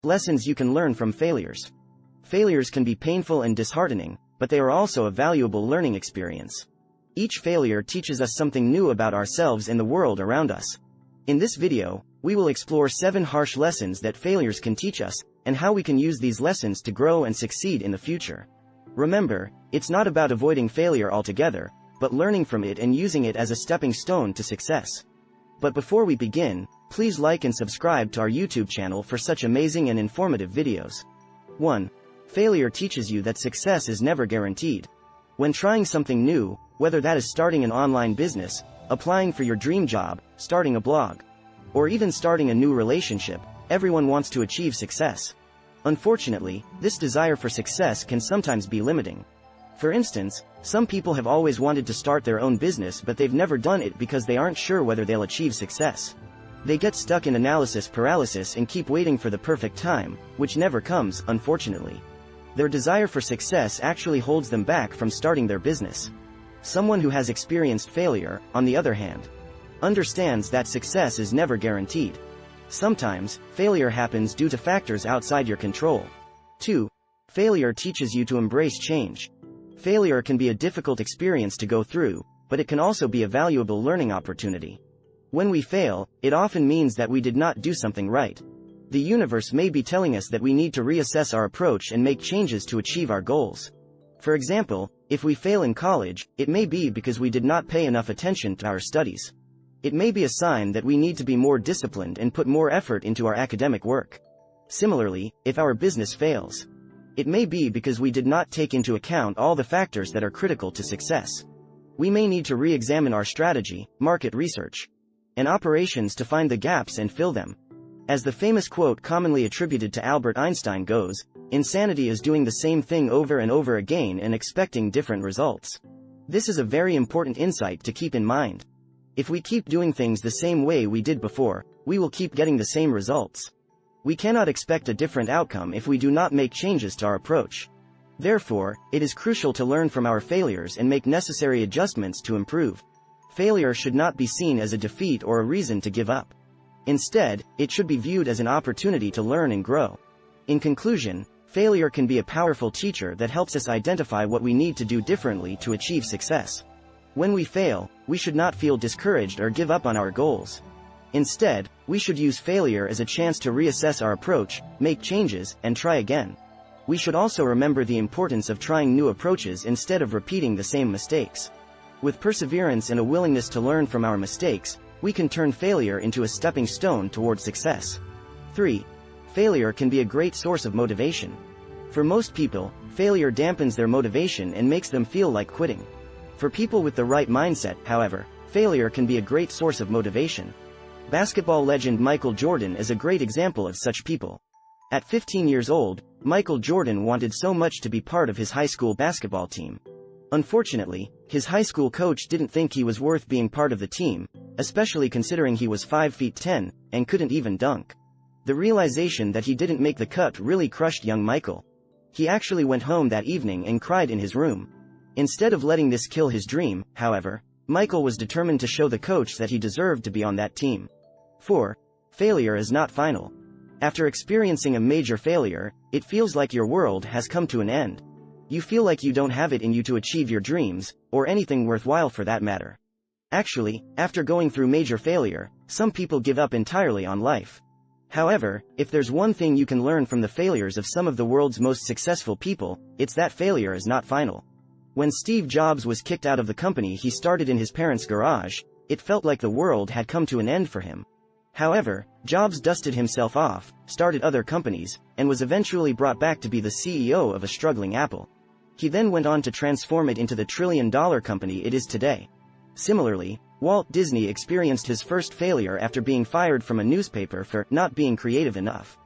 Lessons you can learn from failures. Failures can be painful and disheartening, but they are also a valuable learning experience. Each failure teaches us something new about ourselves and the world around us. In this video, we will explore 7 harsh lessons that failures can teach us, and how we can use these lessons to grow and succeed in the future. Remember, it's not about avoiding failure altogether, but learning from it and using it as a stepping stone to success. But before we begin, please like and subscribe to our YouTube channel for such amazing and informative videos. 1. Failure teaches you that success is never guaranteed. When trying something new, whether that is starting an online business, applying for your dream job, starting a blog, or even starting a new relationship, everyone wants to achieve success. Unfortunately, this desire for success can sometimes be limiting. For instance, some people have always wanted to start their own business, but they've never done it because they aren't sure whether they'll achieve success. They get stuck in analysis paralysis and keep waiting for the perfect time, which never comes, unfortunately. Their desire for success actually holds them back from starting their business. Someone who has experienced failure, on the other hand, understands that success is never guaranteed. Sometimes, failure happens due to factors outside your control. 2. Failure teaches you to embrace change. Failure can be a difficult experience to go through, but it can also be a valuable learning opportunity. When we fail, it often means that we did not do something right. The universe may be telling us that we need to reassess our approach and make changes to achieve our goals. For example, if we fail in college, it may be because we did not pay enough attention to our studies. It may be a sign that we need to be more disciplined and put more effort into our academic work. Similarly, if our business fails, it may be because we did not take into account all the factors that are critical to success. We may need to re-examine our strategy, market research, and operations to find the gaps and fill them. As the famous quote commonly attributed to Albert Einstein goes, insanity is doing the same thing over and over again and expecting different results. This is a very important insight to keep in mind. If we keep doing things the same way we did before, we will keep getting the same results. We cannot expect a different outcome if we do not make changes to our approach. Therefore, it is crucial to learn from our failures and make necessary adjustments to improve. Failure should not be seen as a defeat or a reason to give up. Instead, it should be viewed as an opportunity to learn and grow. In conclusion, failure can be a powerful teacher that helps us identify what we need to do differently to achieve success. When we fail, we should not feel discouraged or give up on our goals. Instead, we should use failure as a chance to reassess our approach, make changes, and try again. We should also remember the importance of trying new approaches instead of repeating the same mistakes. With perseverance and a willingness to learn from our mistakes, we can turn failure into a stepping stone toward success. 3. Failure can be a great source of motivation. For most people, failure dampens their motivation and makes them feel like quitting. For people with the right mindset, however, failure can be a great source of motivation. Basketball legend Michael Jordan is a great example of such people. At 15 years old, Michael Jordan wanted so much to be part of his high school basketball team. Unfortunately, his high school coach didn't think he was worth being part of the team, especially considering he was 5 feet 10, and couldn't even dunk. The realization that he didn't make the cut really crushed young Michael. He actually went home that evening and cried in his room. Instead of letting this kill his dream, however, Michael was determined to show the coach that he deserved to be on that team. 4. Failure is not final. After experiencing a major failure, it feels like your world has come to an end. You feel like you don't have it in you to achieve your dreams, or anything worthwhile for that matter. Actually, after going through major failure, some people give up entirely on life. However, if there's one thing you can learn from the failures of some of the world's most successful people, it's that failure is not final. When Steve Jobs was kicked out of the company he started in his parents' garage, it felt like the world had come to an end for him. However, Jobs dusted himself off, started other companies, and was eventually brought back to be the CEO of a struggling Apple. He then went on to transform it into the trillion-dollar company it is today. Similarly, Walt Disney experienced his first failure after being fired from a newspaper for not being creative enough.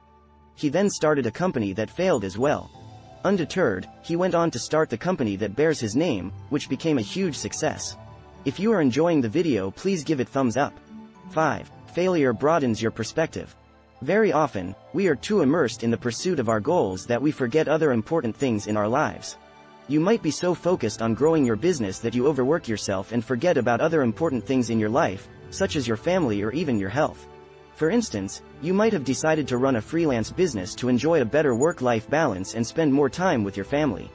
He then started a company that failed as well. Undeterred, he went on to start the company that bears his name, which became a huge success. If you are enjoying the video, please give it thumbs up. 5. Failure broadens your perspective. Very often, we are too immersed in the pursuit of our goals that we forget other important things in our lives. You might be so focused on growing your business that you overwork yourself and forget about other important things in your life, such as your family or even your health. For instance, you might have decided to run a freelance business to enjoy a better work-life balance and spend more time with your family.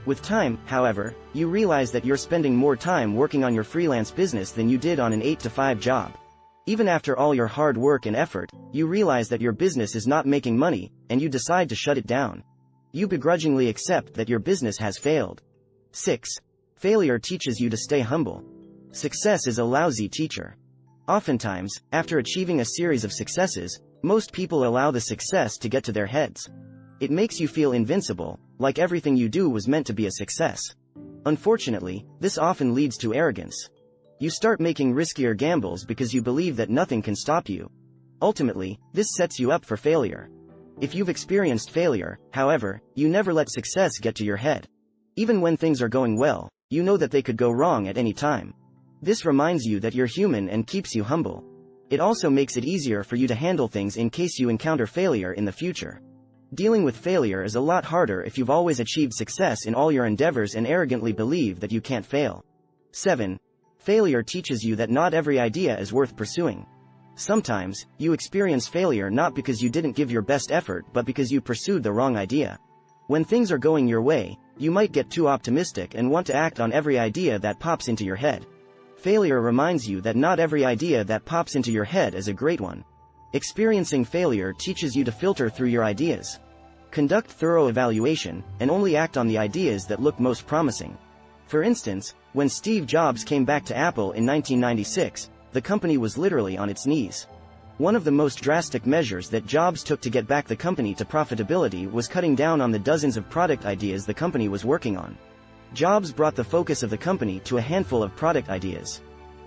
With time, however, you realize that you're spending more time working on your freelance business than you did on an 8-to-5 job. Even after all your hard work and effort, you realize that your business is not making money, and you decide to shut it down. You begrudgingly accept that your business has failed. 6. Failure teaches you to stay humble. Success is a lousy teacher. Oftentimes, after achieving a series of successes, most people allow the success to get to their heads. It makes you feel invincible, like everything you do was meant to be a success. Unfortunately, this often leads to arrogance. You start making riskier gambles because you believe that nothing can stop you. Ultimately, this sets you up for failure. If you've experienced failure, however, you never let success get to your head. Even when things are going well, you know that they could go wrong at any time. This reminds you that you're human and keeps you humble. It also makes it easier for you to handle things in case you encounter failure in the future. Dealing with failure is a lot harder if you've always achieved success in all your endeavors and arrogantly believe that you can't fail. 7. Failure teaches you that not every idea is worth pursuing. Sometimes, you experience failure not because you didn't give your best effort but because you pursued the wrong idea. When things are going your way, you might get too optimistic and want to act on every idea that pops into your head. Failure reminds you that not every idea that pops into your head is a great one. Experiencing failure teaches you to filter through your ideas. Conduct thorough evaluation, and only act on the ideas that look most promising. For instance, when Steve Jobs came back to Apple in 1996, the company was literally on its knees. One of the most drastic measures that Jobs took to get back the company to profitability was cutting down on the dozens of product ideas the company was working on. Jobs brought the focus of the company to a handful of product ideas.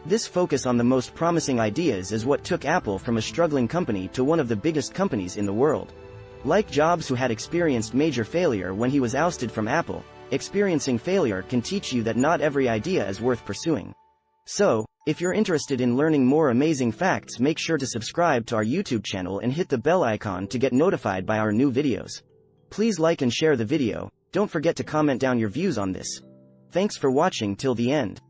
This focus on the most promising ideas is what took Apple from a struggling company to one of the biggest companies in the world. Like Jobs, who had experienced major failure when he was ousted from Apple, experiencing failure can teach you that not every idea is worth pursuing. So, if you're interested in learning more amazing facts, make sure to subscribe to our YouTube channel and hit the bell icon to get notified by our new videos. Please like and share the video. Don't forget to comment down your views on this. Thanks for watching till the end.